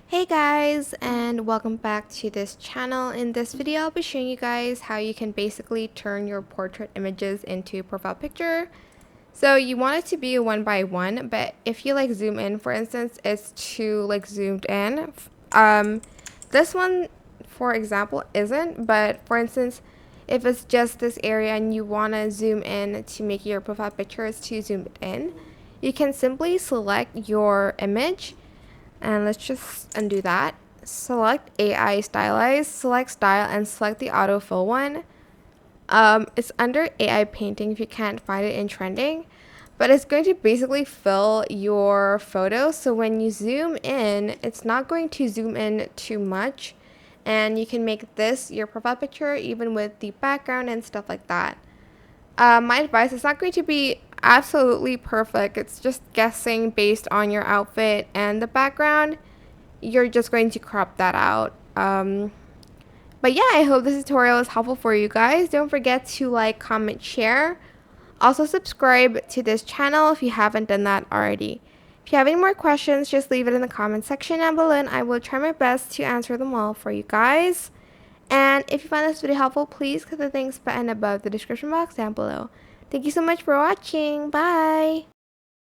Hey guys, and welcome back to this channel. In this video I'll be showing you guys how you can basically turn your portrait images into profile picture. So you want it to be one by one, but if you zoom in, for instance, it's too zoomed in. This one, for example, isn't, but for instance, if it's just this area and you want to zoom in to make your profile picture is too zoomed in, you can simply select your image. And let's just undo that. Select AI stylize, select style, and select the autofill one. It's under AI painting if you can't find it in trending, but it's going to basically fill your photo. So when you zoom in, it's not going to zoom in too much, and you can make this your profile picture even with the background and stuff like that. My advice is not going to be absolutely perfect. It's just guessing based on your outfit and the background. You're just going to crop that out. But yeah, I hope this tutorial is helpful for you guys. Don't forget to like, comment, share. Also subscribe to this channel if you haven't done that already. If you have any more questions, just leave it in the comment section down below and I will try my best to answer them all for you guys. And if you found this video helpful, please click the thanks button above the description box down below. Thank you so much for watching. Bye!